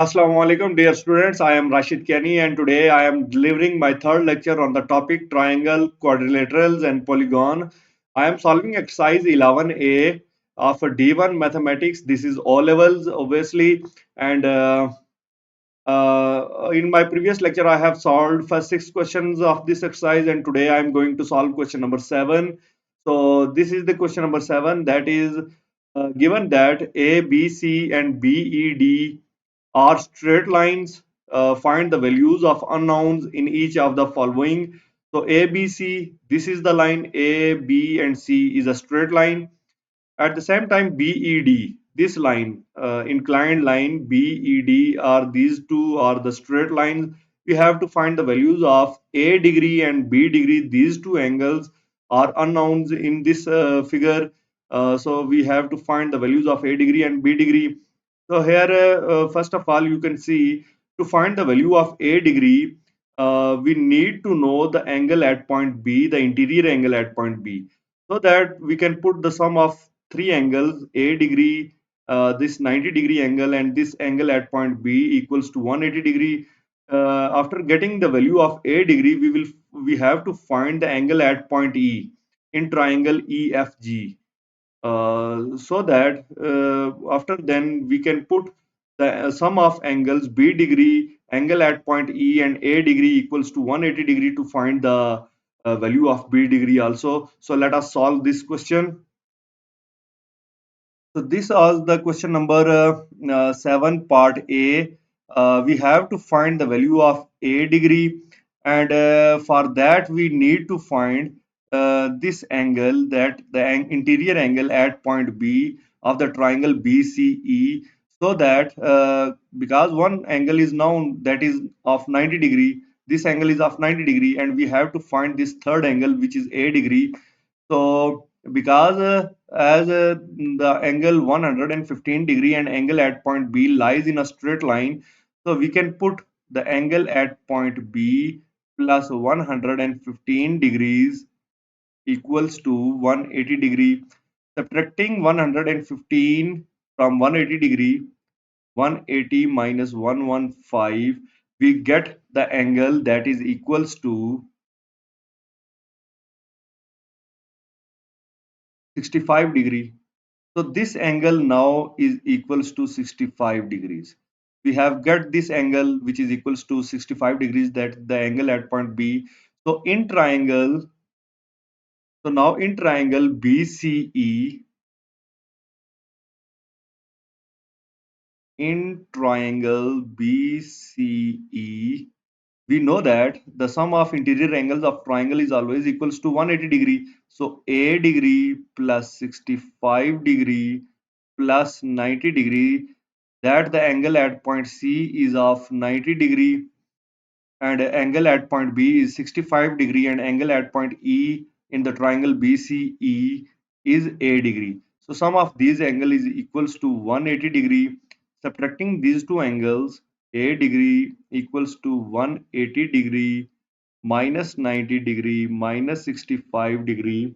Assalamu alaikum, dear students. I am Rashid Kiani, and today I am delivering my third lecture on the topic triangle, quadrilaterals, and polygon. I am solving exercise 11A of D1 mathematics. This is O levels, obviously, and in my previous lecture, I have solved first six questions of this exercise, and today I am going to solve question number seven. So this is the question number seven. That is given that A, B, C, and B, E, D are straight lines. Find the values of unknowns in each of the following. So A, B, C. This is the line A, B, and C is a straight line. At the same time, BED, this line, inclined line BED, are these two are the straight lines. We have to find the values of A degree and B degree. These two angles are unknowns in this figure. So we have to find the values of A degree and B degree. So here, first of all, you can see to find the value of A degree, we need to know the angle at point B, the interior angle at point B, so that we can put the sum of three angles A degree, this 90-degree angle, and this angle at point B equals to 180-degree. After getting the value of A degree, we have to find the angle at point E in triangle EFG. So that after then we can put the sum of angles B degree, angle at point E, and A degree equals to 180-degree to find the value of B degree also. So let us solve this question. So this was the question number 7, part A. We have to find the value of A degree, and for that we need to find this angle, that the interior angle at point B of the triangle BCE, so that because one angle is known, that is of 90-degree, this angle is of 90-degree, and we have to find this third angle, which is A degree. So because as the angle 115-degree and angle at point B lies in a straight line, so we can put the angle at point B plus 115 degrees equals to 180 degree. Subtracting 115 from 180 degree, 180 minus 115, we get the angle that is equals to 65 degree. So this angle now is equals to 65 degrees. We have got this angle which is equals to 65 degrees, that the angle at point B. So in triangle, so now in triangle BCE, in triangle BCE, we know that the sum of interior angles of triangle is always equals to 180 degree. So A degree plus 65 degree plus 90 degree, that the angle at point C is of 90 degree, and angle at point B is 65 degree, and angle at point E in the triangle BCE is A degree. So sum of these angle is equals to 180 degree. Subtracting these two angles, A degree equals to 180 degree minus 90 degree minus 65 degree,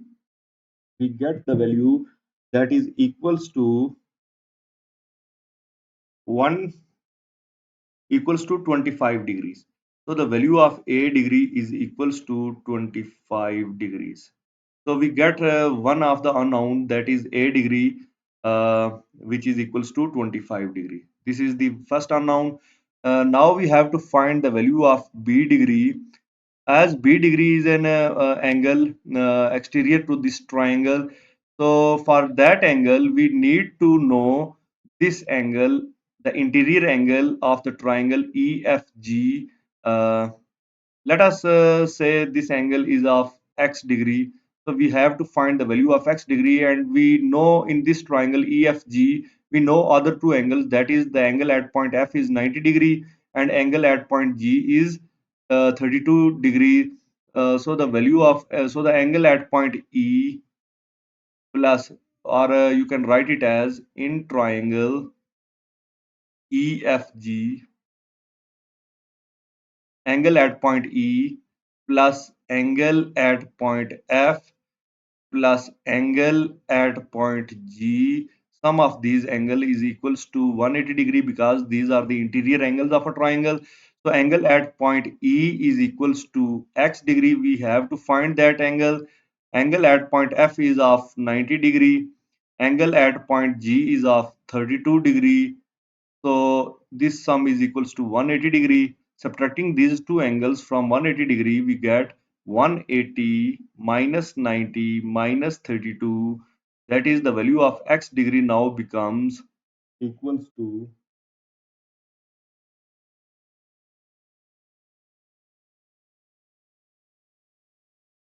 we get the value that is equals to 1 equals to 25 degrees. So the value of A degree is equals to 25 degrees. So we get one of the unknown, that is A degree, which is equals to 25 degree. This is the first unknown. Now we have to find the value of B degree, as B degree is an angle exterior to this triangle. So for that angle, we need to know this angle, the interior angle of the triangle EFG. Uh, Let us say this angle is of x degree. So we have to find the value of x degree, and we know in this triangle EFG, we know other two angles, that is the angle at point F is 90 degree and angle at point G is 32 degree. So the value of so the angle at point E plus, or you can write it as in triangle EFG, angle at point E plus angle at point F plus angle at point G. sum of these angle is equals to 180 degree because these are the interior angles of a triangle. So angle at point E is equals to x degree. We have to find that angle. Angle at point F is of 90 degree. Angle at point G is of 32 degree. So this sum is equals to 180 degree. Subtracting these two angles from 180 degree, we get 180 minus 90 minus 32. That is the value of x degree now becomes equals to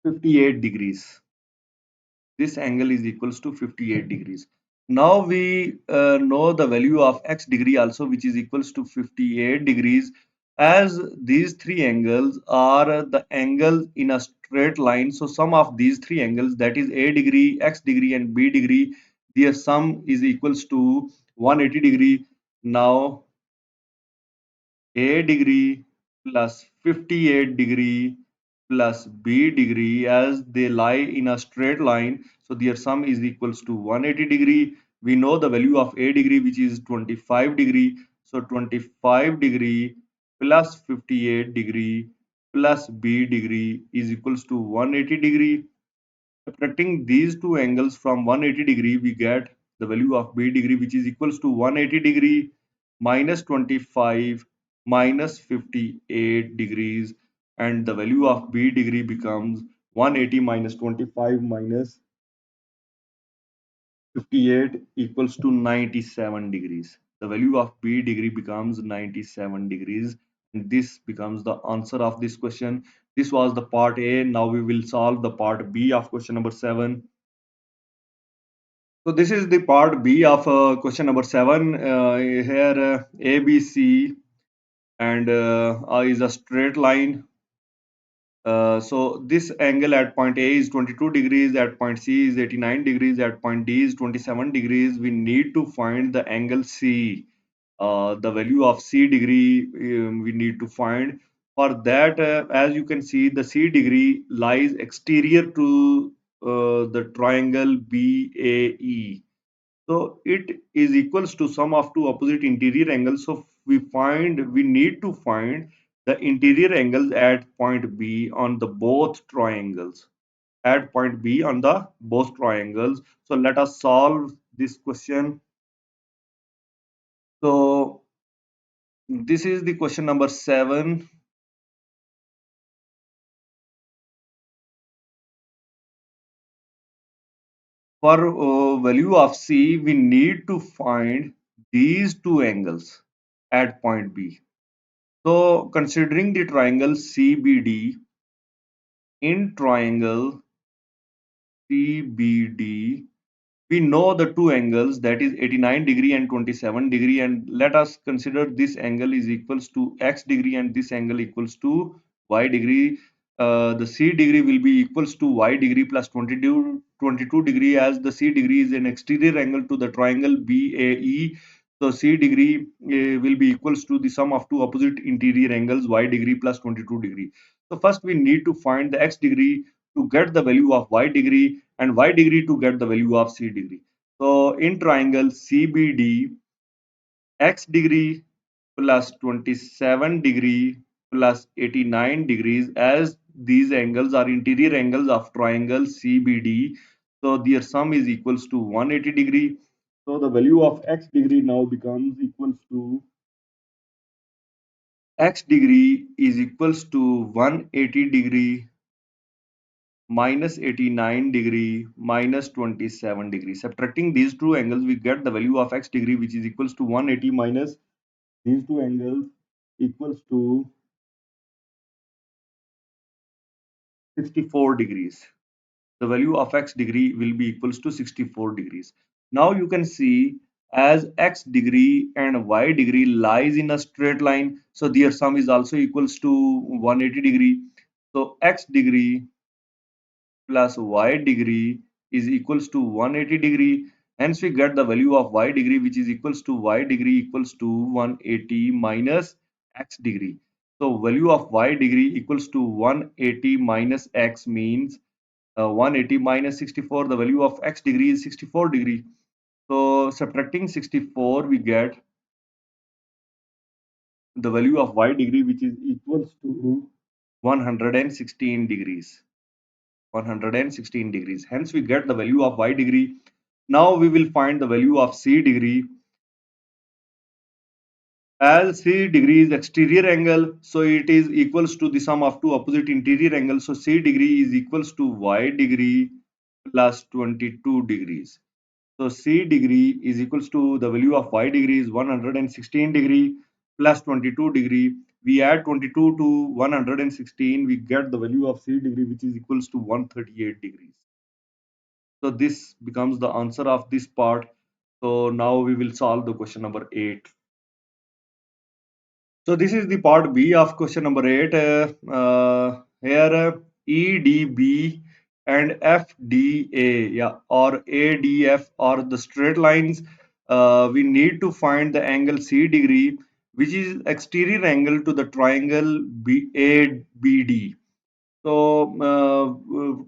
58 degrees. This angle is equals to 58 degrees. Now we know the value of x degree also, which is equals to 58 degrees, as these three angles are the angles in a straight line. So sum of these three angles, that is a degree, x degree and b degree, their sum is equals to 180 degree. Now a degree plus 58 degree plus b degree, as they lie in a straight line, so their sum is equals to 180 degree. We know the value of a degree, which is 25 degree. So 25 degree plus 58 degree plus b degree is equals to 180 degree. Subtracting these two angles from 180 degree, we get the value of b degree, which is equals to 180 degree minus 25 minus 58 degrees, and the value of b degree becomes 180 minus 25 minus 58 equals to 97 degrees. The value of b degree becomes 97 degrees, and this becomes the answer of this question. This was the part A. Now we will solve the part B of question number 7. So this is the part B of question number 7. Here A, B, C and is a straight line. So this angle at point A is 22 degrees, at point C is 89 degrees, at point D is 27 degrees. We need to find the angle C. The value of C degree we need to find. For that, as you can see, the C degree lies exterior to the triangle BAE. So it is equals to sum of two opposite interior angles. So we need to find the interior angles at point B on the both triangles. At point B on the both triangles. So let us solve this question. So this is the question number 7. For value of C, we need to find these two angles at point B. So considering the triangle CBD, in triangle CBD, we know the two angles, that is 89 degree and 27 degree, and let us consider this angle is equals to x degree and this angle equals to y degree. The C degree will be equals to y degree plus 22 degree, as the C degree is an exterior angle to the triangle BAE. So C degree will be equals to the sum of two opposite interior angles, y degree plus 22 degree. So first we need to find the x degree to get the value of y degree and y degree to get the value of c degree. So in triangle CBD, x degree plus 27 degree plus 89 degrees, as these angles are interior angles of triangle CBD. So their sum is equals to 180 degree. So the value of x degree now becomes equals to x degree is equals to 180 degree minus 89 degree minus 27 degree. Subtracting these two angles, we get the value of x degree, which is equals to 180 minus these two angles equals to 64 degrees. The value of x degree will be equals to 64 degrees. Now you can see, as x degree and y degree lies in a straight line, so their sum is also equals to 180 degree. So x degree plus y degree is equals to 180 degree. Hence we get the value of y degree, which is equals to y degree equals to 180 minus x degree. So value of y degree equals to 180 minus x means 180 minus 64. The value of x degree is 64 degree. So subtracting 64, we get the value of y degree, which is equals to 116 degrees. 116 degrees. Hence, we get the value of y degree. Now we will find the value of c degree. As c degree is exterior angle, so it is equals to the sum of two opposite interior angles. So c degree is equals to y degree plus 22 degrees. So C degree is equals to the value of y degree is 116 degree plus 22 degree. We add 22 to 116, we get the value of C degree, which is equals to 138 degrees. So this becomes the answer of this part. So now we will solve the question number 8. So this is the part B of question number 8. Here EDB and FDA, yeah, or ADF are the straight lines. We need to find the angle C degree, which is exterior angle to the triangle BABD. So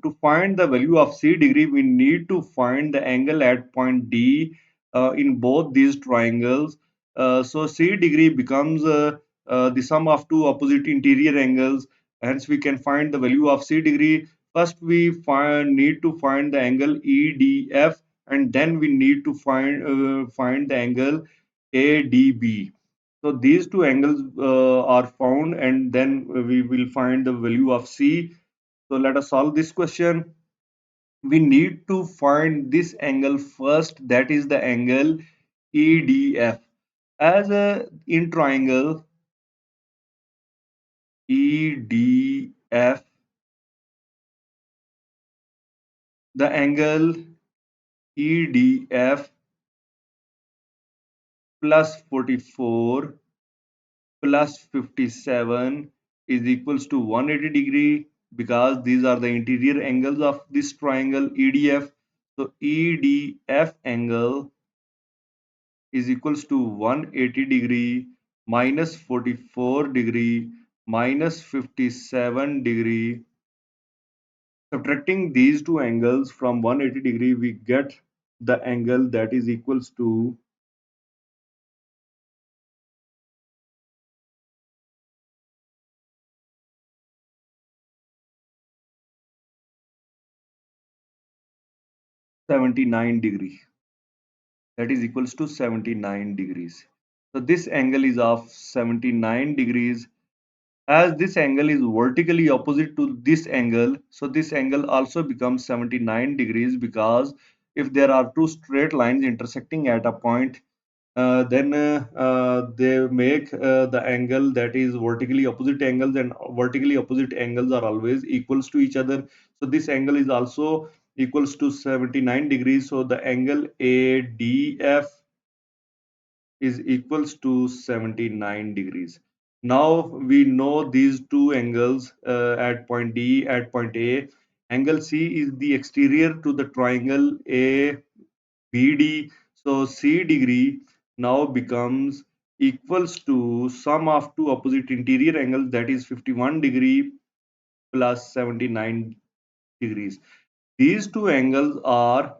to find the value of C degree, we need to find the angle at point D in both these triangles. So C degree becomes the sum of two opposite interior angles. Hence, we can find the value of C degree. First, we need to find the angle EDF, and then we need to find the angle ADB. So these two angles are found, and then we will find the value of C. So let us solve this question. We need to find this angle first, that is the angle EDF. As in triangle EDF, the angle EDF plus 44 plus 57 is equals to 180 degree, because these are the interior angles of this triangle EDF. So EDF angle is equals to 180 degree minus 44 degree minus 57 degree. Subtracting these two angles from 180 degree, we get the angle that is equals to 79 degree. That is equals to 79 degrees. So this angle is of 79 degrees. As this angle is vertically opposite to this angle, so this angle also becomes 79 degrees, because if there are two straight lines intersecting at a point, then they make the angle that is vertically opposite angles, and vertically opposite angles are always equals to each other. So this angle is also equals to 79 degrees. So the angle ADF is equals to 79 degrees. Now we know these two angles at point D, at point A. Angle C is the exterior to the triangle ABD. So C degree now becomes equals to sum of two opposite interior angles, that is 51 degree plus 79 degrees. These two angles are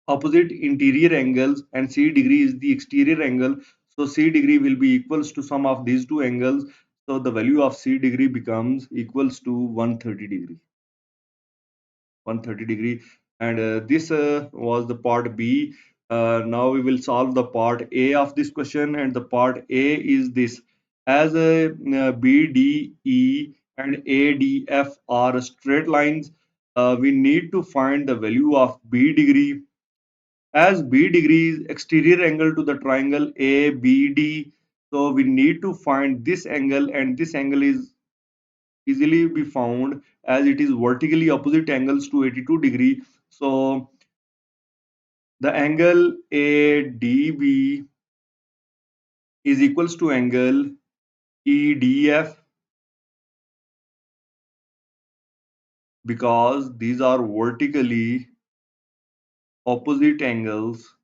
opposite interior angles, and C degree is the exterior angle. So C degree will be equals to sum of these two angles. So the value of C degree becomes equals to 130 degree. 130 degree. And this was the part B. Now we will solve the part A of this question, and the part A is this. As BDE and ADF are straight lines, we need to find the value of B degree. As B degree is exterior angle to the triangle ABD, so we need to find this angle, and this angle is easily be found as it is vertically opposite angles to 82 degree. So the angle ADB is equals to angle EDF, because these are vertically opposite angles.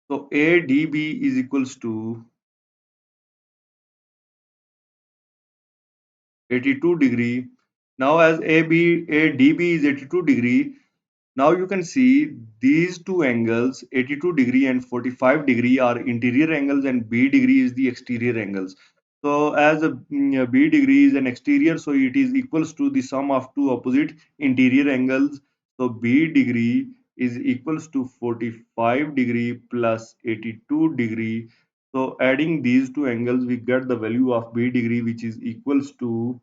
So ADB is equals to 82 degree. Now as ADB is 82 degree, Now you can see these two angles 82 degree and 45 degree are interior angles and B degree is the exterior angles. So as B degree is an exterior, so it is equals to the sum of two opposite interior angles. So B degree is equals to 45 degree plus 82 degree. So adding these two angles we get the value of B degree which is equals to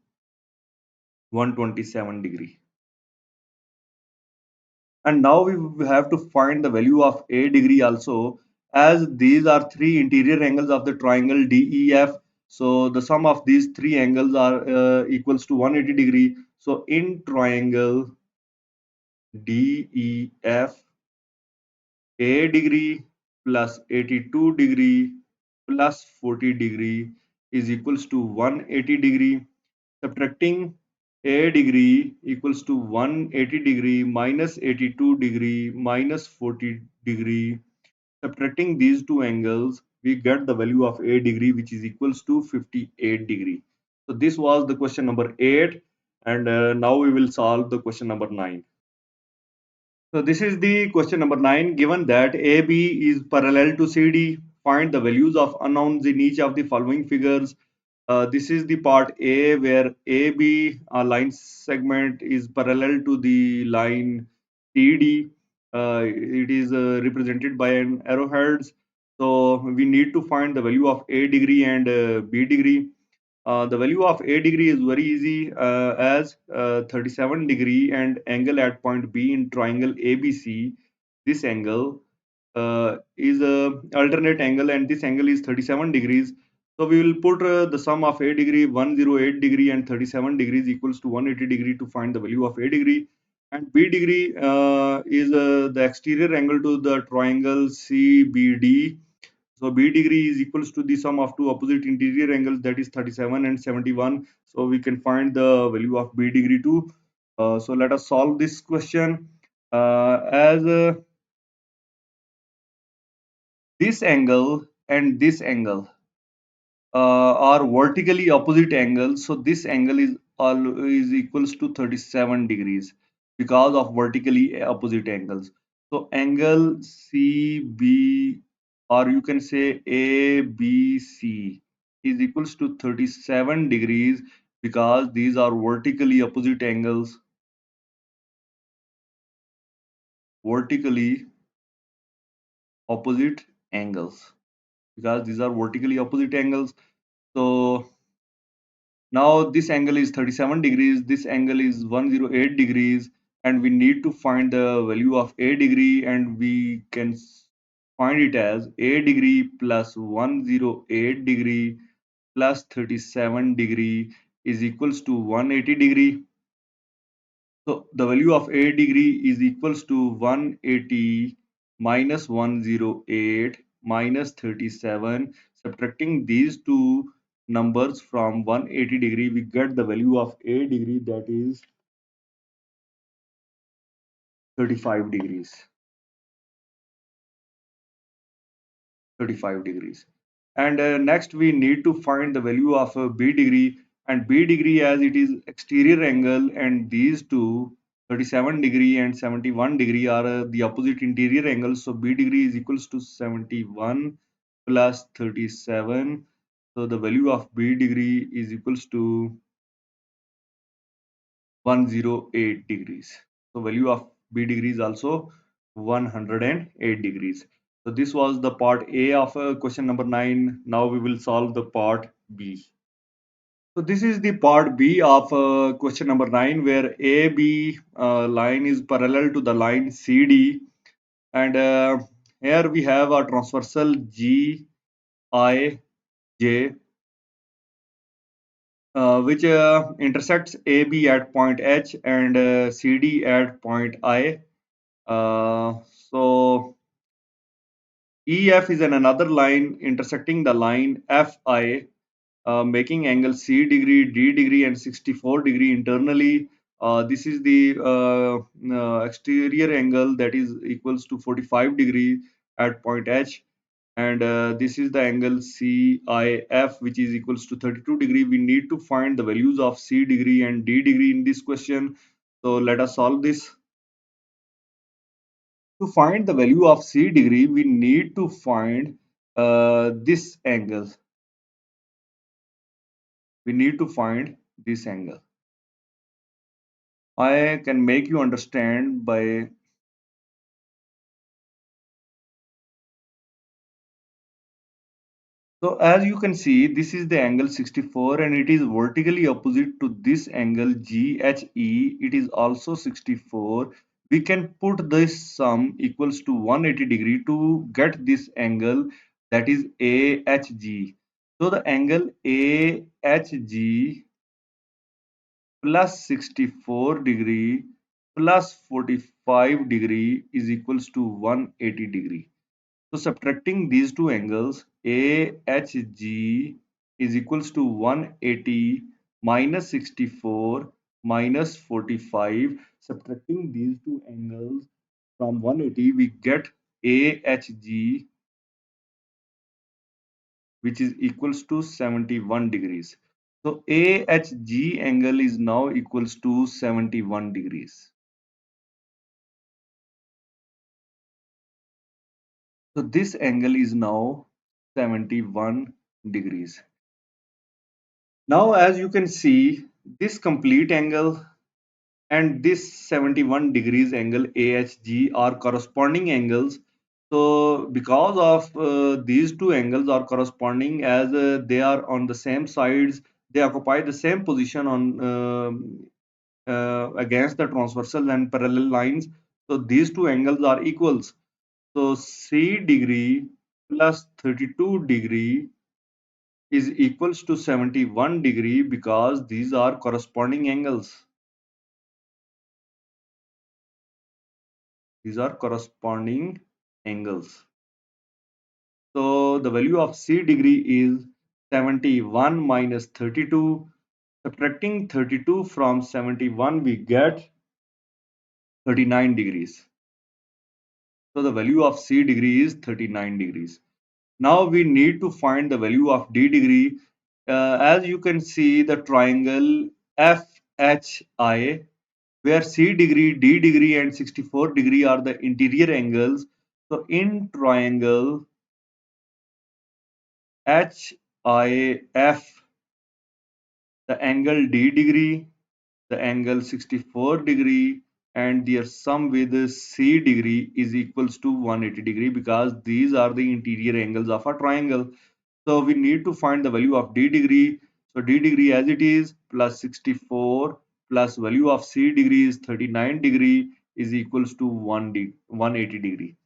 127 degree. And now we have to find the value of A degree also, as these are three interior angles of the triangle DEF. So the sum of these three angles are equals to 180 degree. So in triangle DEF, A degree plus 82 degree plus 40 degree is equals to 180 degree. Subtracting A degree equals to 180 degree minus 82 degree minus 40 degree. Subtracting these two angles, we get the value of A degree which is equals to 58 degree. So this was the question number 8, and now we will solve the question number 9. So this is the question number 9. Given that AB is parallel to CD, find the values of unknowns in each of the following figures. This is the part A where AB line segment is parallel to the line CD. It is represented by an arrowheads. So we need to find the value of A degree and B degree. The value of A degree is very easy, as 37 degree and angle at point B in triangle ABC. This angle is a alternate angle and this angle is 37 degrees. So we will put the sum of A degree 108 degree and 37 degrees equals to 180 degree to find the value of A degree. And B degree is the exterior angle to the triangle CBD. So B degree is equals to the sum of two opposite interior angles, that is 37 and 71. So we can find the value of B degree too. So let us solve this question. As This angle and this angle are vertically opposite angles, so this angle is always equals to 37 degrees because of vertically opposite angles. So angle CB, or you can say ABC, is equals to 37 degrees because these are vertically opposite angles. Vertically opposite angles, because these are vertically opposite angles. So now this angle is 37 degrees, this angle is 108 degrees, and we need to find the value of A degree, and we can find it as A degree plus 108 degree plus 37 degree is equals to 180 degree. So the value of A degree is equals to 180 minus 108 minus 37. Subtracting these two numbers from 180 degree, we get the value of A degree, that is 35 degrees. 35 degrees. And next we need to find the value of B degree, and B degree, as it is exterior angle, and these two 37 degree and 71 degree are the opposite interior angles. So B degree is equals to 71 plus 37. So the value of B degree is equals to 108 degrees. So value of B degree is also 108 degrees. So this was the part A of question number 9. Now we will solve the part B. So this is the part B of question number 9, where AB line is parallel to the line CD, and here we have a transversal GIJ, which intersects AB at point H and CD at point I. So EF is another line intersecting the line FI, making angle C degree, D degree, and 64 degree internally. This is the exterior angle, that is equals to 45 degree at point H, and this is the angle CIF, which is equals to 32 degree. We need to find the values of C degree and D degree in this question. So let us solve this. To find the value of C degree, we need to find this angle. We need to find this angle. I can make you understand by. So as you can see, this is the angle 64 and it is vertically opposite to this angle GHE. It is also 64. We can put this sum equals to 180 degree to get this angle, that is AHG. So the angle AHG plus 64 degree plus 45 degree is equals to 180 degree. So subtracting these two angles, AHG is equals to 180 minus 64 minus 45. Subtracting these two angles from 180, we get AHG, which is equals to 71 degrees. So AHG angle is now equals to 71 degrees. So this angle is now 71 degrees. Now, as you can see, this complete angle and this 71 degrees angle AHG are corresponding angles. So, because of these two angles are corresponding, as they are on the same sides, they occupy the same position on against the transversal and parallel lines. So, these two angles are equals. So, C degree plus 32 degree is equals to 71 degree because these are corresponding angles. These are corresponding angles. So the value of C degree is 71 minus 32. Subtracting 32 from 71, we get 39 degrees. So the value of C degree is 39 degrees. Now we need to find the value of D degree. As you can see, the triangle FHI, where C degree, D degree and 64 degree are the interior angles. So in triangle HIF, the angle D degree, the angle 64 degree and their sum with C degree is equals to 180 degree because these are the interior angles of a triangle. So we need to find the value of D degree. So D degree as it is plus 64 plus value of C degree is 39 degree is equals to 180 degree.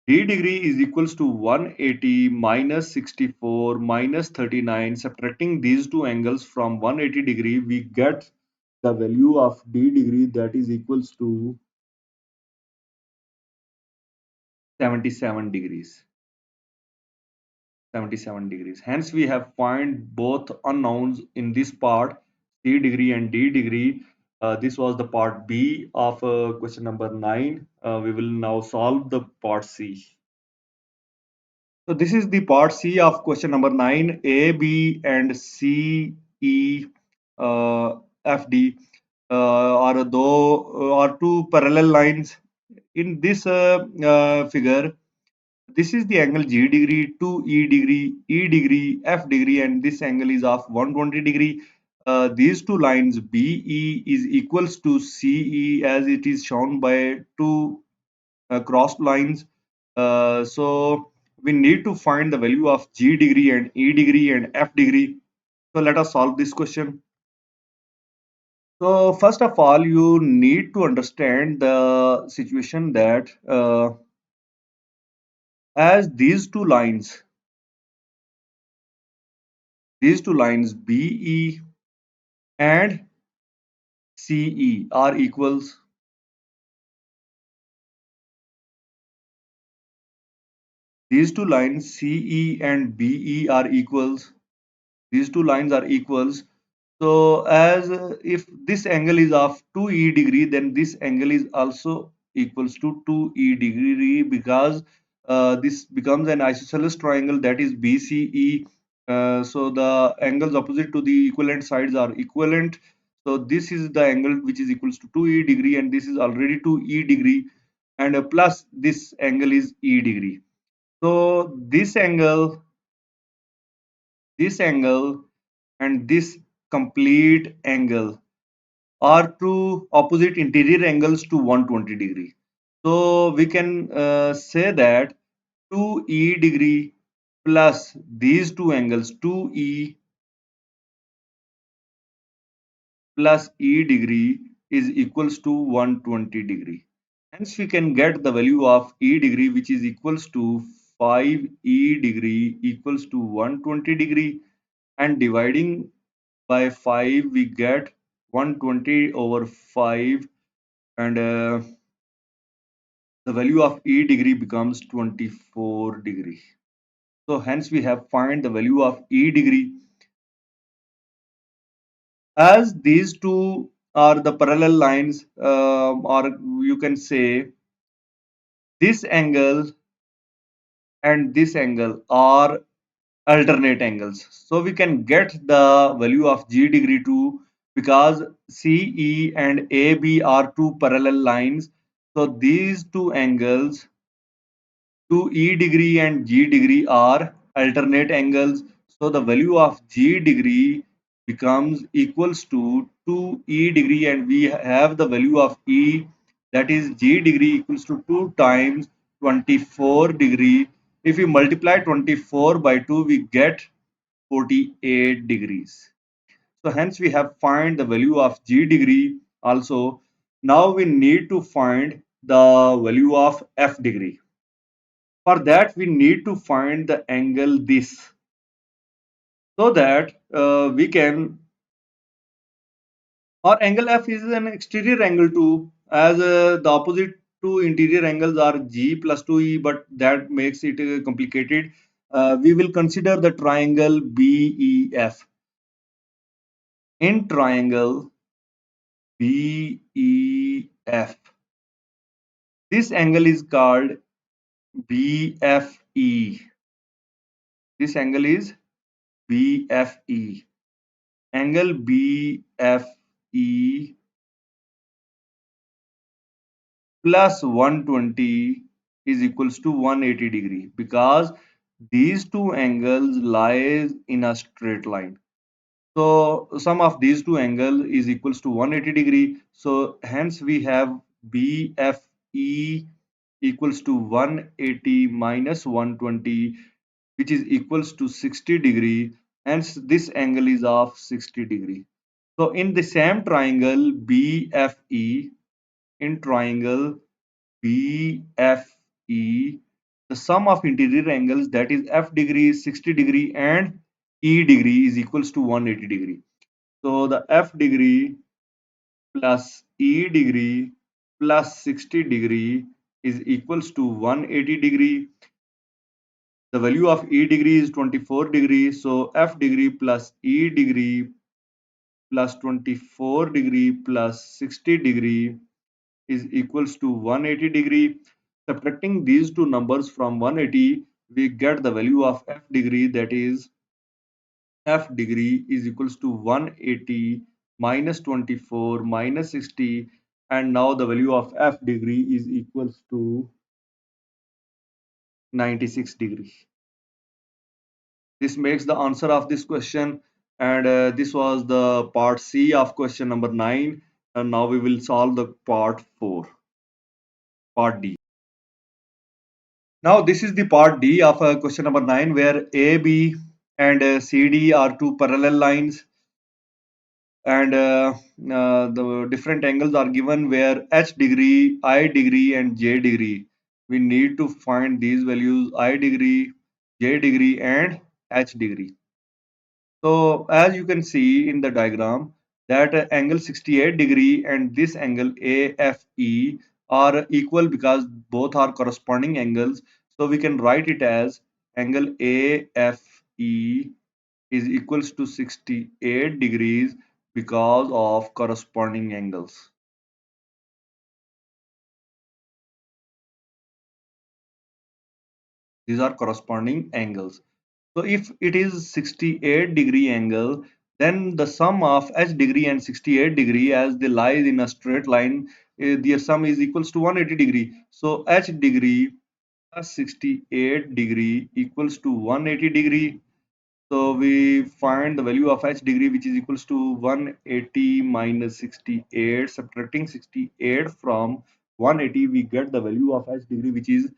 D degree is equals to 180 minus 64 minus 39. Subtracting these two angles from 180 degree, we get the value of D degree, that is equals to 77 degrees. 77 degrees. Hence, we have find both unknowns in this part, C degree and D degree. This was the part B of question number 9. We will now solve the part C. So this is the part C of question number 9. A, B, and C, E, F, D are two parallel lines. In this figure, this is the angle G degree, 2 degree, E degree, F degree, and this angle is of 120 degree. These two lines BE is equals to CE as it is shown by two crossed lines. So we need to find the value of G degree and E degree and F degree. So let us solve this question. So first of all, you need to understand the situation that as these two lines BE and CE are equals. These two lines CE and BE are equals. These two lines are equals. So as if this angle is of 2e degree, then this angle is also equals to 2e degree because this becomes an isosceles triangle, that is BCE. So the angles opposite to the equivalent sides are equivalent. So this is the angle which is equals to 2e degree and this is already 2e degree. and plus this angle is E degree. So this angle and this complete angle are two opposite interior angles to 120 degree. So we can say that 2e degree plus these two angles 2e plus e degree is equals to 120 degree. Hence we can get the value of e degree, which is equals to 5e degree equals to 120 degree, and dividing by 5 we get 120 over 5, and the value of e degree becomes 24 degree. So hence we have find the value of e degree. As these two are the parallel lines, or you can say this angle and this angle are alternate angles. So we can get the value of g degree too, because CE and AB are two parallel lines. So these two angles 2e degree and g degree are alternate angles. So the value of g degree becomes equals to 2e degree, and we have the value of e, that is g degree equals to 2 times 24 degree. If we multiply 24 by 2 we get 48 degrees. So hence we have find the value of g degree also. Now we need to find the value of f degree. For that we need to find the angle this, so that we can, or angle f is an exterior angle too, as the opposite two interior angles are g plus 2e, but that makes it complicated. We will consider the triangle BEF. In triangle BEF, this angle is called BFE. This angle is BFE. Angle BFE plus 120 is equals to 180 degree, because these two angles lies in a straight line. So sum of these two angle is equals to 180 degree. So hence we have BFE equals to 180 minus 120, which is equals to 60 degree. Hence this angle is of 60 degree. So in the same triangle BFE, in triangle BFE, the sum of interior angles, that is F degree, 60 degree and E degree, is equals to 180 degree. So the F degree plus E degree plus 60 degree is equals to 180 degree. The value of E degree is 24 degree. So F degree plus E degree plus 24 degree plus 60 degree is equals to 180 degree. Subtracting these two numbers from 180, we get the value of f degree, that is f degree is equals to 180 minus 24 minus 60, and now the value of f degree is equals to 96 degree. This makes the answer of this question, and this was the part C of question number 9, and now we will solve the part 4, part D. Now this is the part D of question number 9, where A, B and CD are two parallel lines, and the different angles are given where H degree, I degree and J degree. We need to find these values I degree, J degree and H degree. So as you can see in the diagram, that angle 68 degree and this angle AFE are equal because both are corresponding angles. So we can write it as angle AFE is equals to 68 degrees because of corresponding angles. These are corresponding angles. So if it is 68 degree angle, Then the sum of h degree and 68 degree, as they lie in a straight line, their sum is equals to 180 degree. So h degree plus 68 degree equals to 180 degree. So we find the value of h degree, which is equals to 180 minus 68. Subtracting 68 from 180, we get the value of h degree, which is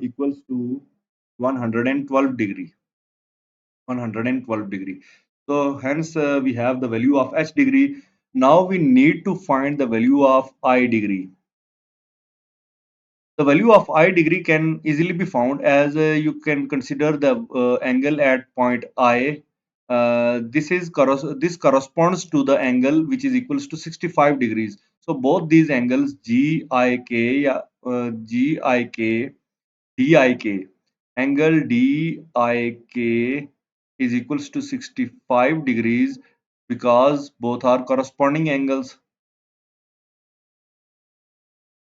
equals to 112 degree. 112 degree. So hence we have the value of h degree. Now we need to find the value of I degree. The value of I degree can easily be found, as you can consider the angle at point I. This corresponds to the angle which is equals to 65 degrees. So both these angles GIK DIK, angle DIK is equals to 65 degrees, because both are corresponding angles.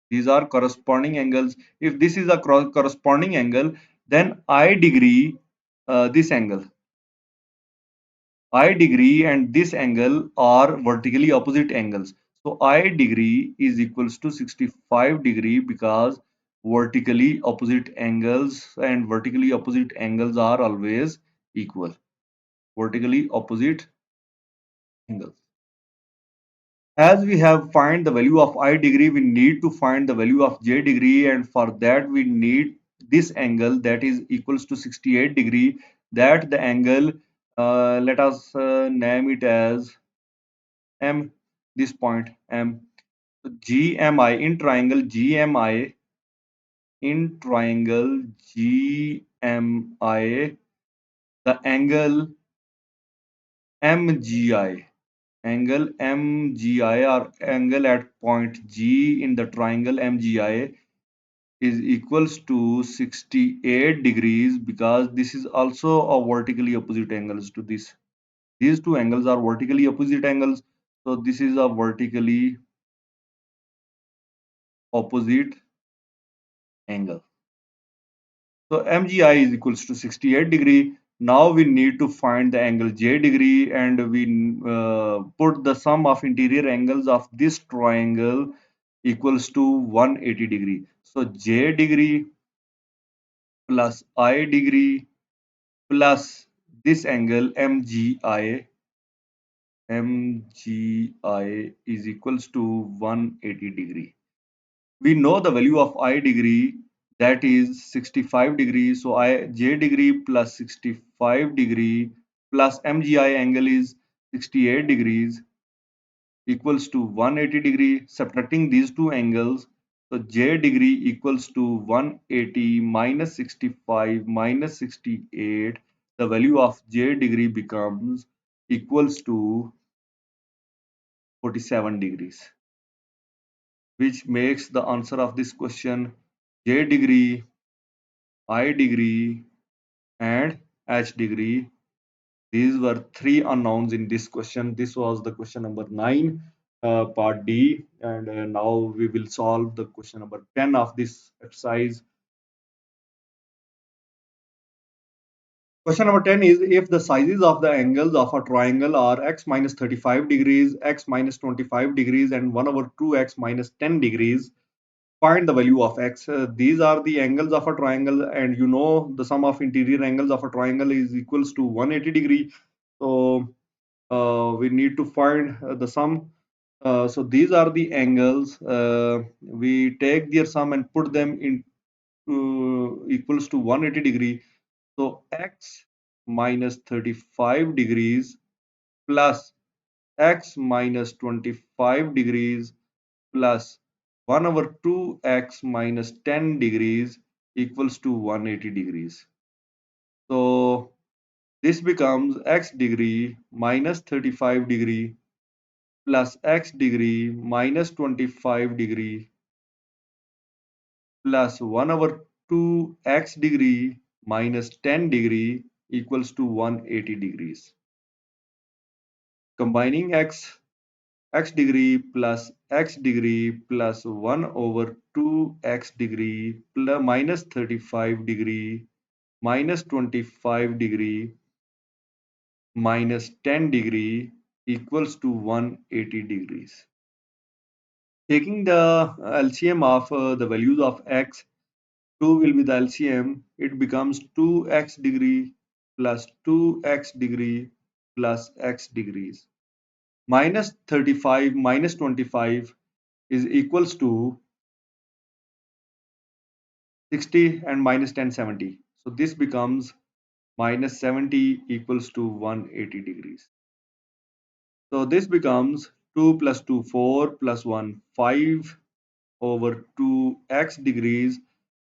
These are corresponding angles. If this is a corresponding angle, then I degree and this angle are vertically opposite angles. So I degree is equals to 65 degree, because vertically opposite angles are always equal. Vertically opposite angles. As we have find the value of I degree, we need to find the value of j degree, and for that we need this angle that is equals to 68 degree. That the angle, let us name it as M, this point M. So GMI in triangle GMI, the angle MGI or angle at point G in the triangle MGI is equals to 68 degrees, because this is also a vertically opposite angles to this. These two angles are vertically opposite angles. So this is a vertically opposite angle. So MGI is equals to 68 degree. Now we need to find the angle J degree, and we put the sum of interior angles of this triangle equals to 180 degree. So J degree plus I degree plus this angle MGI is equals to 180 degree. We know the value of I degree, that is 65 degree. So I J degree plus 65 degree plus MGI angle is 68 degrees equals to 180 degree. Subtracting these two angles, so J degree equals to 180 minus 65 minus 68. The value of J degree becomes equals to 47 degrees, which makes the answer of this question J degree, I degree, and H degree. These were three unknowns in this question. This was the question number 9, part D, and now we will solve the question number 10 of this exercise. Question number 10 is, if the sizes of the angles of a triangle are x minus 35 degrees, x minus 25 degrees, and 1 over 2x minus 10 degrees, find the value of x. These are the angles of a triangle, and you know the sum of interior angles of a triangle is equals to 180 degree. So we need to find the sum. So these are the angles. We take their sum and put them in equals to 180 degree. So x minus 35 degrees plus x minus 25 degrees plus 1 over 2x minus 10 degrees equals to 180 degrees. So this becomes x degree minus 35 degree plus x degree minus 25 degree plus 1 over 2 x degree minus 10 degree equals to 180 degrees. Combining x degree plus x degree plus 1 over 2 x degree plus minus 35 degree minus 25 degree minus 10 degree equals to 180 degrees. Taking the LCM of the values of x, 2 will be the LCM. It becomes 2x degree plus 2x degree plus x degrees. Minus 35 minus 25 is equals to 60 and minus 10 70. So this becomes minus 70 equals to 180 degrees. So this becomes 2 plus 2 4 plus 1 5 over 2x degrees,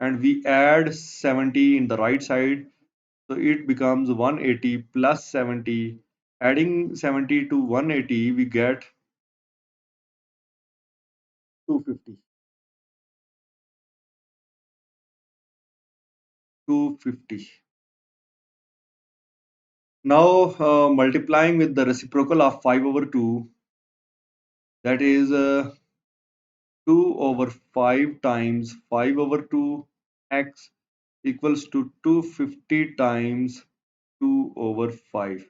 and we add 70 in the right side, so it becomes 180 plus 70. Adding 70 to 180 we get 250. 250. Now multiplying with the reciprocal of 5 over 2, that is 2 over 5 times 5 over 2 x equals to 250 times 2 over 5.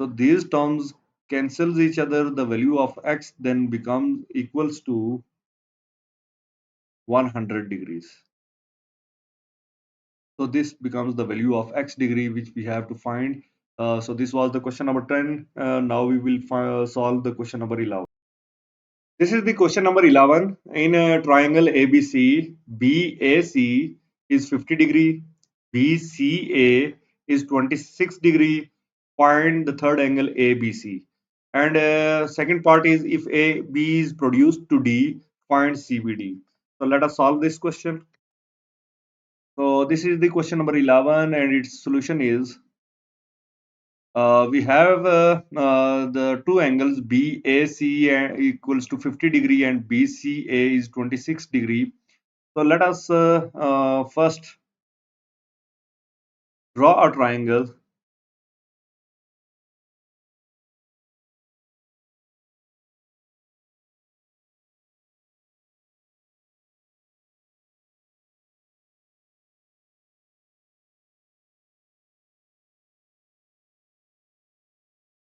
So these terms cancels each other. The value of x then becomes equals to 100 degrees. So this becomes the value of x degree which we have to find. So this was the question number 10. Now we will solve the question number 11. This is the question number 11. In a triangle ABC, BAC is 50 degree, BCA is 26 degree. Find the third angle ABC. And second part is if AB is produced to D, find CBD. So let us solve this question. So this is the question number 11, and its solution is we have the two angles BAC equals to 50 degree and BCA is 26 degree. So let us first draw a triangle.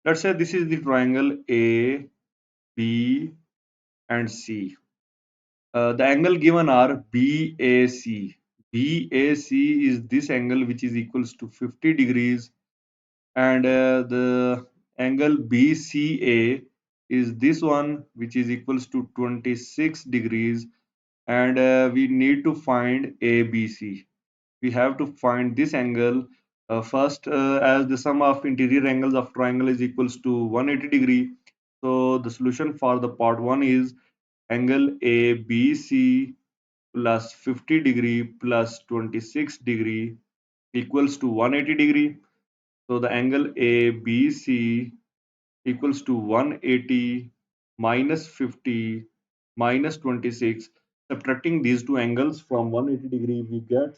Let's say this is the triangle A, B, and C. The angle given are BAC. BAC is this angle which is equals to 50 degrees, and the angle BCA is this one which is equals to 26 degrees, and we need to find ABC. We have to find this angle first, as the sum of interior angles of triangle is equals to 180 degree. So the solution for the part 1 is angle ABC plus 50 degree plus 26 degree equals to 180 degree. So the angle ABC equals to 180 minus 50 minus 26. Subtracting these two angles from 180 degree, we get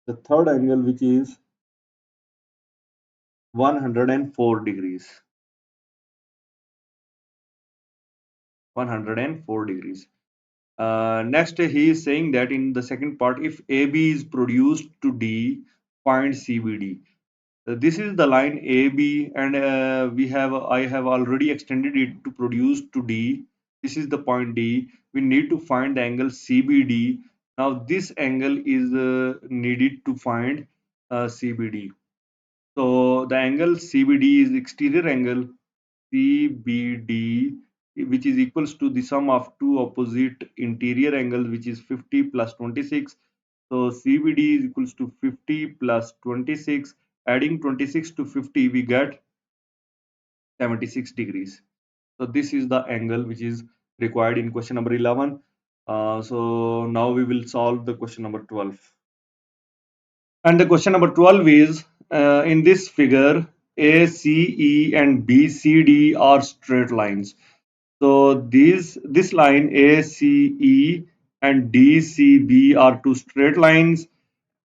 the third angle, which is 104 degrees. 104 degrees. Next, he is saying that in the second part, if AB is produced to D, find CBD. This is the line AB, and I have already extended it to produce to D. This is the point D. We need to find the angle CBD. Now this angle is needed to find CBD. So the angle CBD is exterior angle CBD, which is equals to the sum of two opposite interior angles, which is 50 plus 26. So CBD is equals to 50 plus 26. Adding 26 to 50, we get 76 degrees. So this is the angle which is required in question number 11. So now we will solve the question number 12. And the question number 12 is in this figure, ACE and BCD are straight lines. So this line ACE and DCB are two straight lines.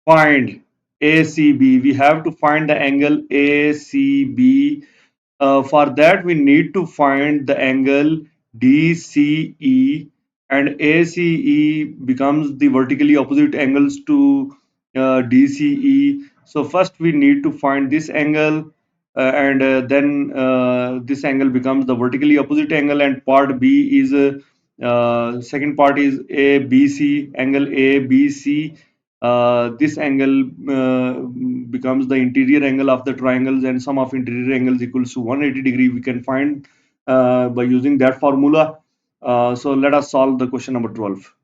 Find ACB. We have to find the angle ACB. For that, we need to find the angle DCE. and ACE becomes the vertically opposite angles to DCE. So first we need to find this angle, and then this angle becomes the vertically opposite angle, and part B is second part is ABC, angle ABC. This angle becomes the interior angle of the triangles, and sum of interior angles equals to 180 degree. We can find by using that formula. So let us solve the question number 12.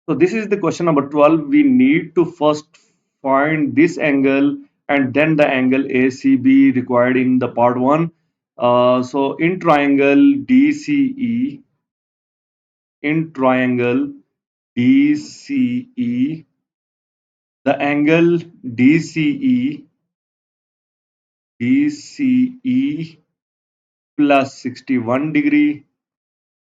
So this is the question number 12. We need to first find this angle and then the angle ACB required in the part 1. So in triangle DCE, the angle DCE plus 61 degree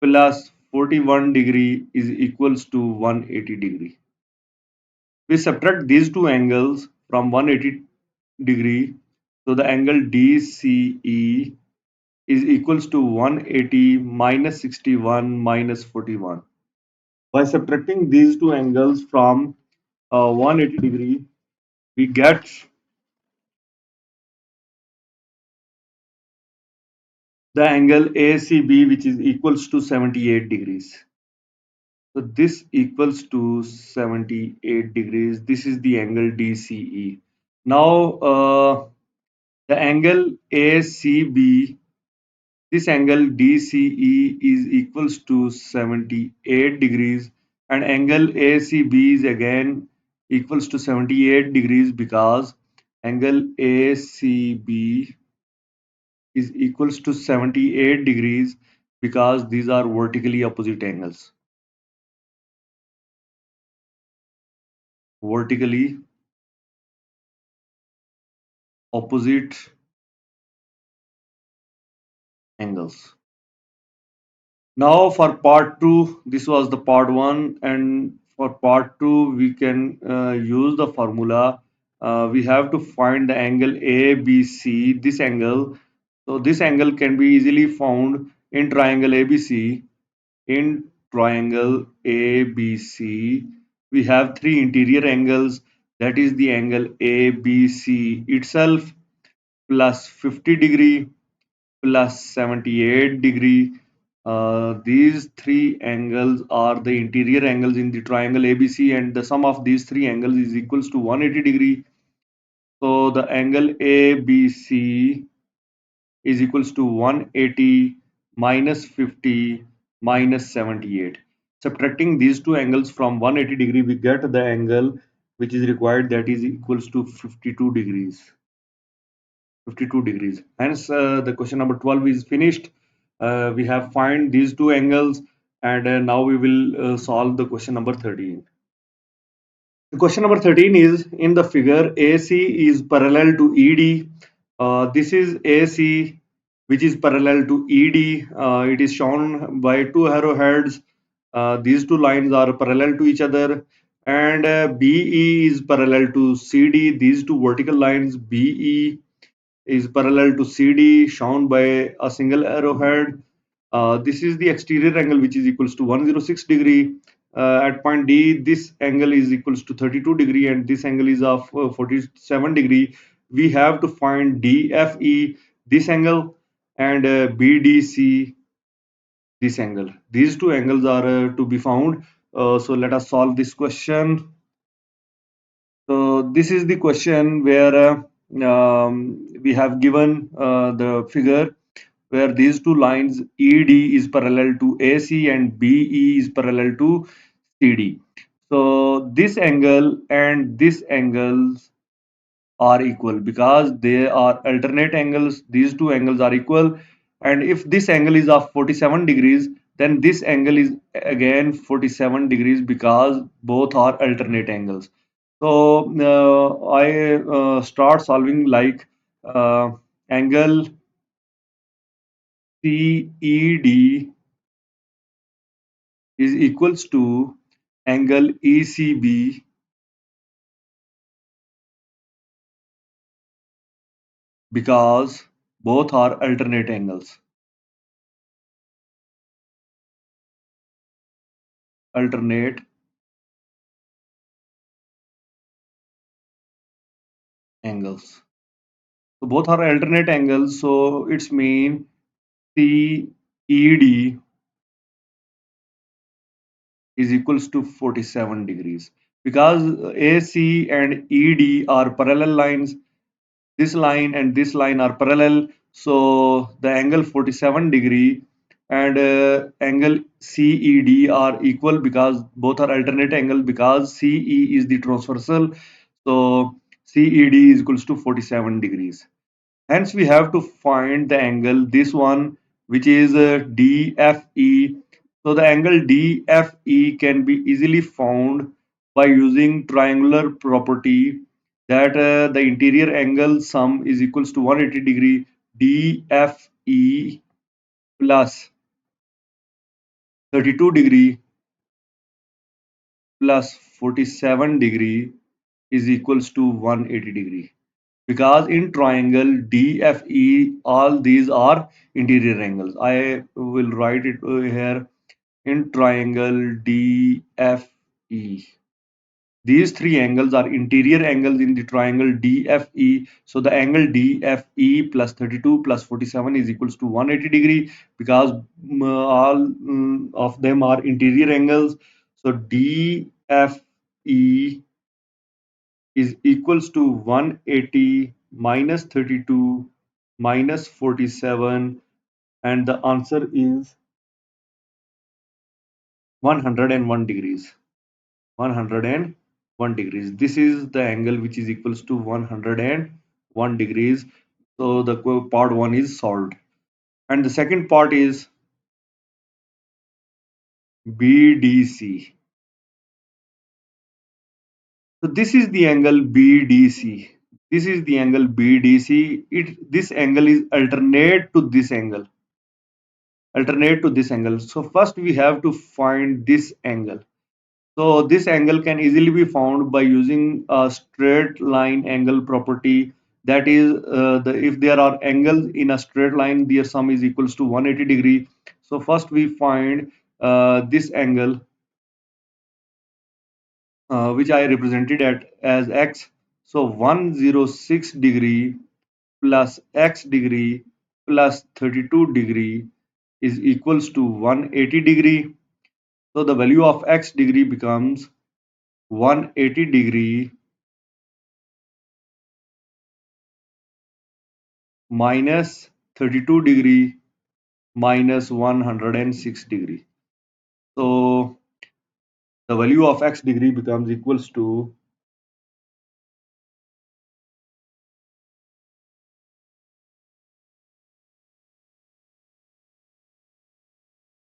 plus 41 degree is equals to 180 degree. We subtract these two angles from 180 degree, so the angle DCE is equals to 180 minus 61 minus 41. By subtracting these two angles from 180 degree, we get the angle ACB, which is equals to 78 degrees. So this equals to 78 degrees. This is the angle DCE. Now the angle ACB, this angle DCE is equals to 78 degrees, and angle ACB is again equals to 78 degrees because angle ACB is equals to 78 degrees because these are vertically opposite angles. Vertically opposite angles. Now for part 2, this was the part 1, and for part 2 we can use the formula. We have to find the angle ABC, this angle. So this angle can be easily found in triangle ABC. In triangle ABC, we have three interior angles, that is the angle ABC itself plus 50 degree plus 78 degree. These three angles are the interior angles in the triangle ABC, and the sum of these three angles is equals to 180 degree. So the angle ABC is equals to 180 minus 50 minus 78. Subtracting these two angles from 180 degree, we get the angle which is required, that is equals to 52 degrees. 52 degrees. Hence, the question number 12 is finished. We have find these two angles, and now we will solve the question number 13. The question number 13 is, in the figure AC is parallel to ED. This is AC which is parallel to ED. It is shown by two arrowheads. These two lines are parallel to each other, and BE is parallel to CD. These two vertical lines BE is parallel to CD, shown by a single arrowhead. This is the exterior angle, which is equals to 106 degree. At point D, this angle is equals to 32 degree, and this angle is of 47 degree. We have to find DFE, this angle, and BDC, this angle. These two angles are to be found. So let us solve this question. So this is the question where we have given the figure where these two lines ED is parallel to AC and BE is parallel to CD. So this angle and this angles are equal because they are alternate angles. These two angles are equal, and if this angle is of 47 degrees, then this angle is again 47 degrees because both are alternate angles. So I start solving like angle CED is equals to angle ECB because both are alternate angles. alternate angles. So both are alternate angles, so it's mean CED is equals to 47 degrees because AC and ED are parallel lines. This line and this line are parallel, so the angle 47 degree and angle CED are equal because both are alternate angle because CE is the transversal, so CED is equals to 47 degrees. Hence, we have to find the angle, this one, which is DFE. So the angle DFE can be easily found by using triangular property that the interior angle sum is equals to 180 degree DFE plus 32 degree plus 47 degree is equals to 180 degree. Because in triangle DFE all these are interior angles. I will write it here in triangle DFE. These three angles are interior angles in the triangle DFE. So the angle DFE plus 32 plus 47 is equals to 180 degree because all of them are interior angles. So DFE is equals to 180 minus 32 minus 47, and the answer is 101 degrees. 101 degrees. This is the angle which is equals to 101 degrees. So the part 1 is solved. And the second part is BDC. So this is the angle BDC. This is the angle BDC. This angle is alternate to this angle. Alternate to this angle. So first we have to find this angle. So this angle can easily be found by using a straight line angle property. That is, if there are angles in a straight line, their sum is equals to 180 degree. So first we find this angle, which I represented as x. So 106 degree plus x degree plus 32 degree is equals to 180 degree. So the value of x degree becomes 180 degree minus 32 degree minus 106 degree. So the value of x degree becomes equals to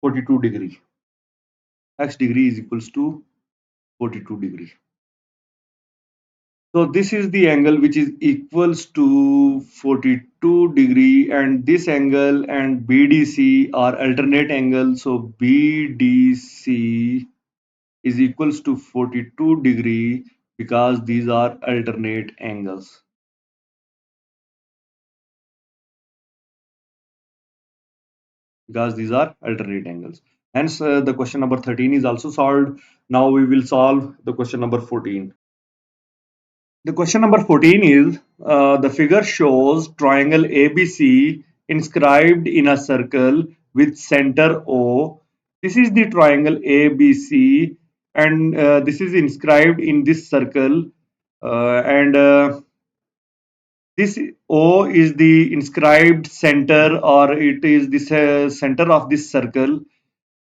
42 degree. X degree is equals to 42 degree. So this is the angle which is equals to 42 degree, and this angle and BDC are alternate angles. So BDC is equals to 42 degree because these are alternate angles. Because these are alternate angles. Hence, the question number 13 is also solved. Now we will solve the question number 14. The question number 14 is the figure shows triangle ABC inscribed in a circle with center O. This is the triangle ABC, and this is inscribed in this circle, and this O is the inscribed center, or it is the center of this circle,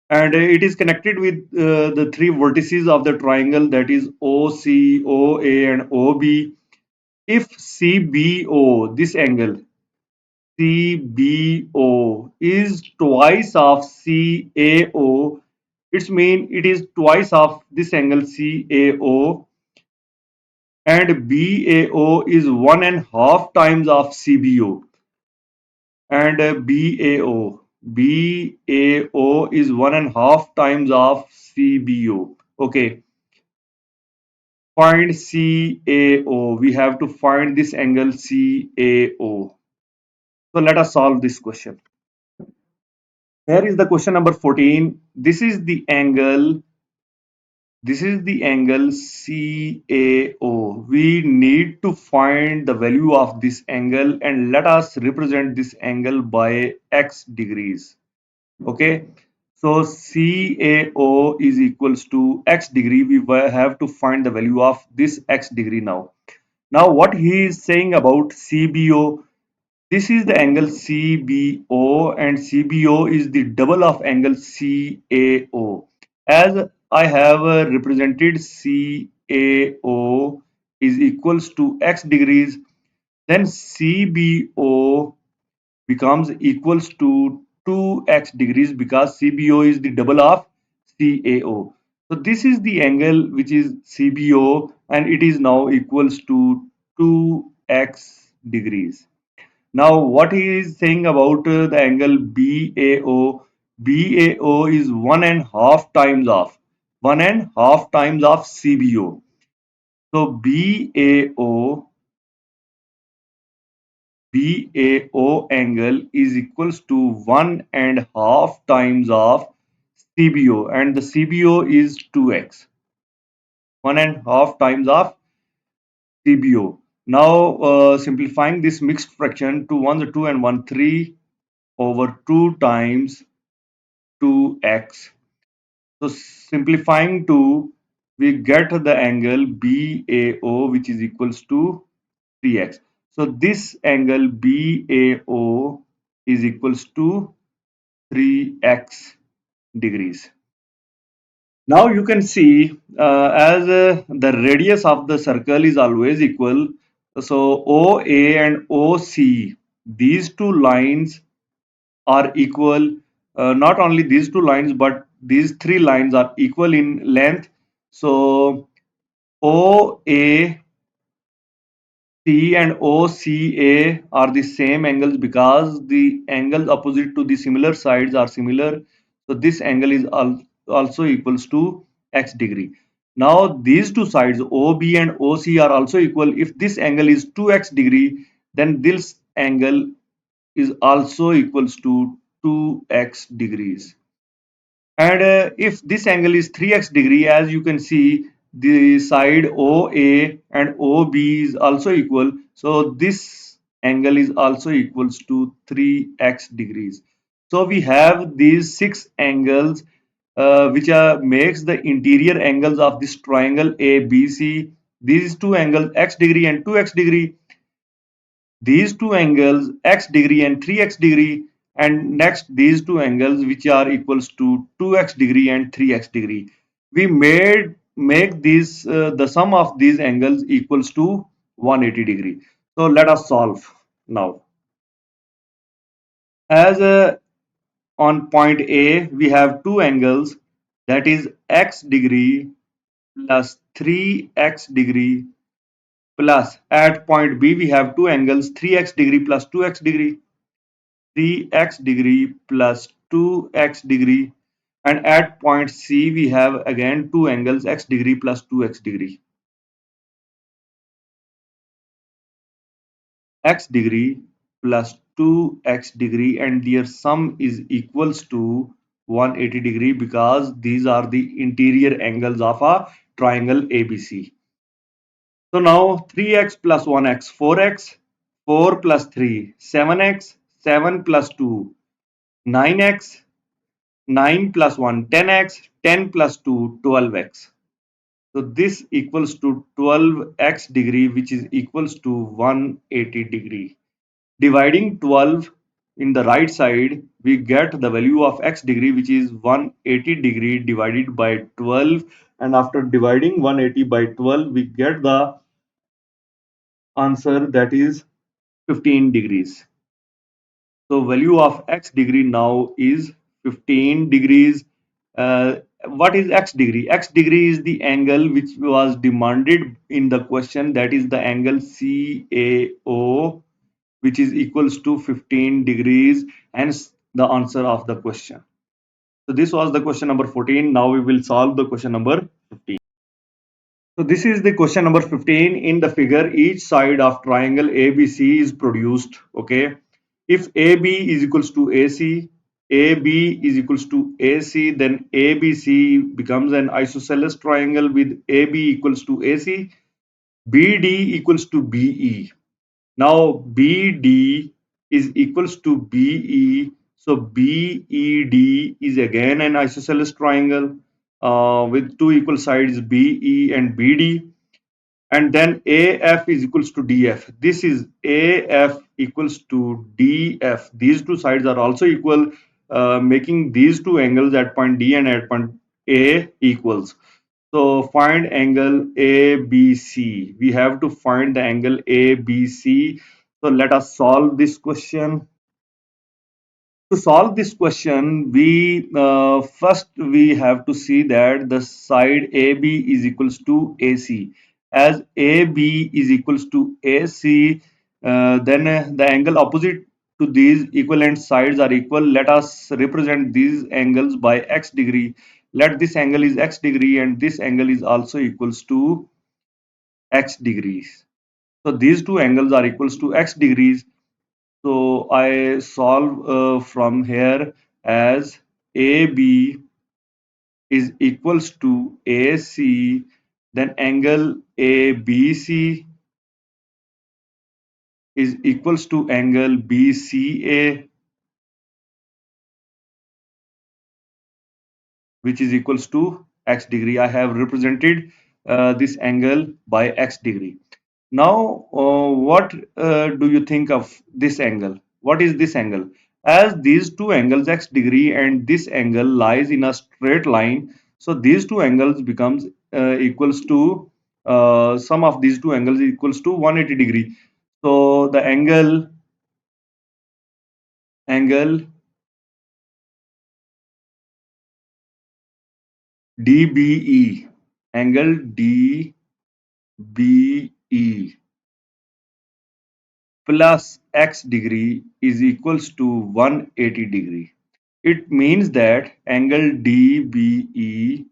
and it is connected with the three vertices of the triangle, that is OC, OA, and OB. If CBO, this angle CBO is twice of CAO, it's mean it is twice of this angle CAO, and BAO is 1.5 times of CBO, and BAO is 1.5 times of CBO. Okay, find CAO. We have to find this angle CAO. So let us solve this question. Here is the question number 14. This is the angle This is the angle CAO. We need to find the value of this angle and let us represent this angle by x degrees. Okay, so CAO is equals to x degree. We have to find the value of this x degree now. Now, what he is saying about CBO, this is the angle CBO, and CBO is the double of angle CAO. As I have represented CAO is equals to x degrees, then CBO becomes equals to 2x degrees because CBO is the double of CAO. So this is the angle which is CBO, and it is now equals to 2x degrees. Now, what he is saying about the angle BAO? BAO is 1.5 times of CBO. So BAO angle is equals to 1.5 times of CBO, and the CBO is 2x. 1.5 times of CBO. Now, simplifying this mixed fraction, 2 1 2 and 1 3 over 2 times 2x. So simplifying to, we get the angle BAO which is equals to 3x. So this angle BAO is equals to 3x degrees. Now you can see as the radius of the circle is always equal. So OA and OC, these two lines are equal. Not only these two lines, but these three lines are equal in length. So OAC and OCA are the same angles because the angles opposite to the similar sides are similar. So this angle is also equals to x degree. Now these two sides OB and OC are also equal. If this angle is 2x degree, then this angle is also equals to 2x degrees. And if this angle is 3x degree, as you can see, the side OA and OB is also equal. So this angle is also equals to 3x degrees. So we have these six angles which makes the interior angles of this triangle ABC. These two angles x degree and 2x degree, these two angles x degree and 3x degree, and next these two angles which are equals to 2x degree and 3x degree. We make these the sum of these angles equals to 180 degree. So let us solve now. As on point A we have two angles, that is x degree plus 3x degree, plus at point B we have two angles 3x degree plus 2x degree. 3x degree plus 2x degree, and at point C we have again two angles x degree plus 2x degree. X degree plus 2x degree, and their sum is equals to 180 degree because these are the interior angles of a triangle ABC. So now 3x plus 1x 4x, 4 plus 3 7x, 7 plus 2 9x, 9 plus 1 10x, 10 plus 2 12x. So this equals to 12x degree, which is equals to 180 degree. Dividing 12 in the right side, we get the value of x degree, which is 180 degree divided by 12, and after dividing 180 by 12 we get the answer, that is 15 degrees. So value of x degree now is 15 degrees. What is x degree? X degree is the angle which was demanded in the question, that is the angle CAO, which is equals to 15 degrees, hence the answer of the question. So this was the question number 14. Now we will solve the question number 15. So this is the question number 15. In the figure, each side of triangle ABC is produced. Okay. If AB is equals to AC, AB is equals to AC, then ABC becomes an isosceles triangle with AB equals to AC, BD equals to BE. Now BD is equals to BE, so BED is again an isosceles triangle with two equal sides BE and BD, and then AF is equals to DF. This is AF equals to DF. These two sides are also equal, making these two angles at point D and at point A equals. So find angle ABC. We have to find the angle ABC. So let us solve this question. To solve this question, we first we have to see that the side AB is equals to AC. As AB is equals to AC, then the angle opposite to these equivalent sides are equal. Let us represent these angles by x degree. Let this angle is x degree and this angle is also equals to x degrees. So these two angles are equals to x degrees. So I solve from here as AB is equals to AC, then angle ABC is equals to angle BCA, which is equals to x degree. I have represented this angle by x degree. Now, what do you think of this angle? What is this angle? As these two angles x degree and this angle lies in a straight line, so these two angles becomes equals to sum of these two angles equals to 180 degree. So the angle DBE, angle DBE plus x degree is equals to 180 degree. It means that angle DBE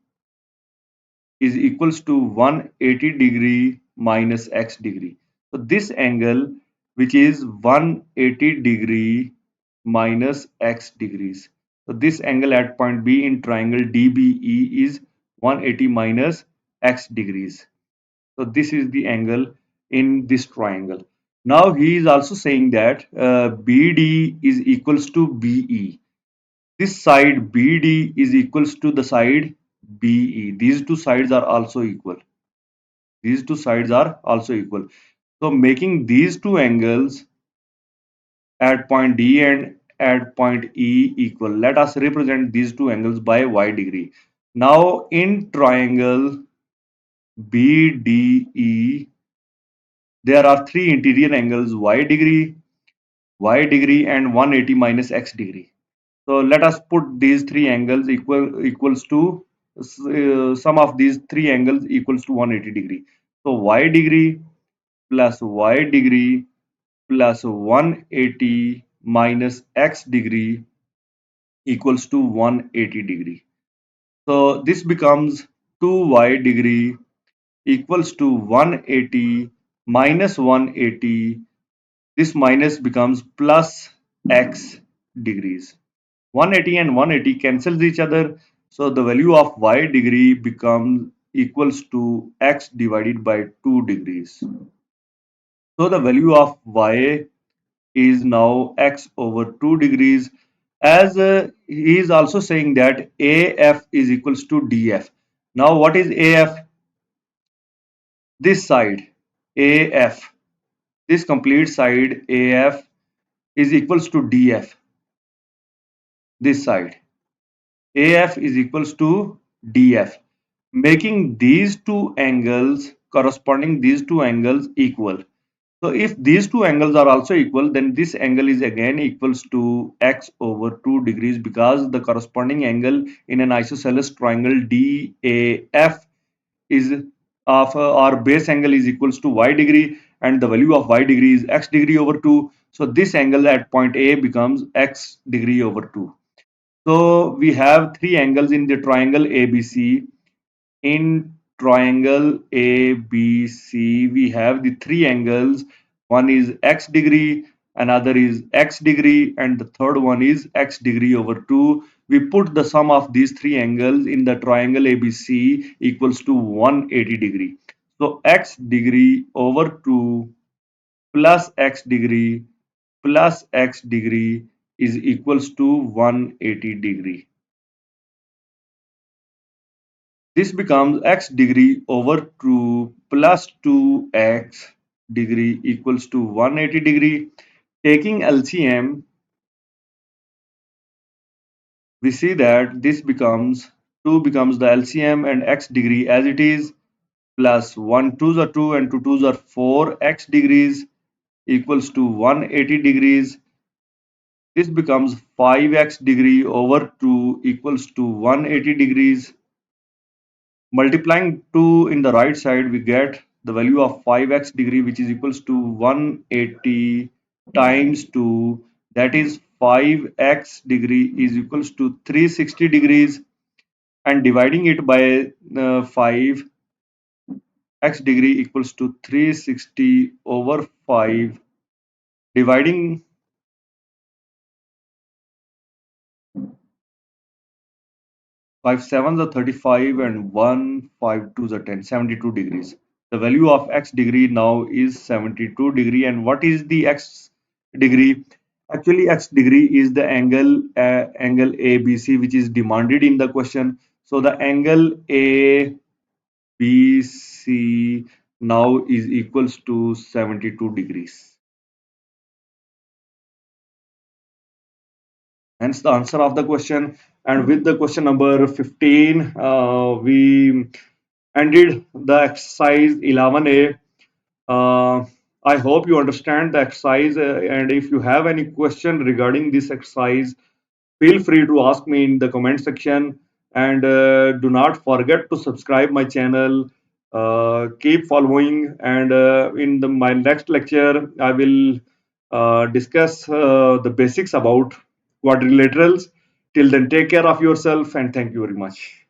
is equals to 180 degree minus x degree. So this angle, which is 180 degree minus x degrees. So this angle at point B in triangle DBE is 180 minus x degrees. So this is the angle in this triangle. Now he is also saying that BD is equals to BE. This side BD is equals to the side BE. These two sides are also equal. These two sides are also equal. So making these two angles at point D and at point E equal. Let us represent these two angles by y degree. Now in triangle BDE, there are three interior angles y degree and 180 minus x degree. So let us put these three angles equals to sum of these three angles equals to 180 degree. So y degree plus y degree plus 180 minus x degree equals to 180 degree. So this becomes 2y degree equals to 180 minus 180. This minus becomes plus x degrees. 180 and 180 cancels each other, so the value of y degree becomes equals to x divided by 2 degrees. So the value of y is now x over 2 degrees. As he is also saying that AF is equals to DF. Now what is AF? This side AF, this complete side AF is equals to DF. This side AF is equals to DF, making these two angles corresponding these two angles equal. So if these two angles are also equal, then this angle is again equals to x over 2 degrees, because the corresponding angle in an isosceles triangle DAF is of our base angle is equals to y degree, and the value of y degree is x degree over 2. So this angle at point A becomes x degree over 2. So we have three angles in the triangle ABC. In triangle ABC, we have the three angles. One is x degree, another is x degree, and the third one is x degree over 2. We put the sum of these three angles in the triangle ABC equals to 180 degree. So x degree over 2 plus x degree is equals to 180 degree. This becomes x degree over 2 plus 2x degree equals to 180 degree. Taking LCM, we see that this becomes 2 becomes the LCM and x degree as it is, plus 1 2s are 2 and 2 2s are 4, x degrees equals to 180 degrees. This becomes 5x degree over 2 equals to 180 degrees. Multiplying 2 in the right side, we get the value of 5x degree, which is equals to 180 times 2, that is 5x degree is equals to 360 degrees, and dividing it by 5, x degree equals to 360 over 5, dividing 5 sevens are 35 and 1 5 twos are 10, 72 degrees. The value of x degree now is 72 degree. And what is the x degree? Actually, x degree is the angle ABC, which is demanded in the question. So the angle ABC now is equals to 72 degrees. Hence the answer of the question. And with the question number 15, we ended the exercise 11A. Uh, I hope you understand the exercise, and if you have any question regarding this exercise, feel free to ask me in the comment section. And do not forget to subscribe my channel. Keep following, and in my next lecture, I will discuss the basics about quadrilaterals. Till then, take care of yourself, and thank you very much.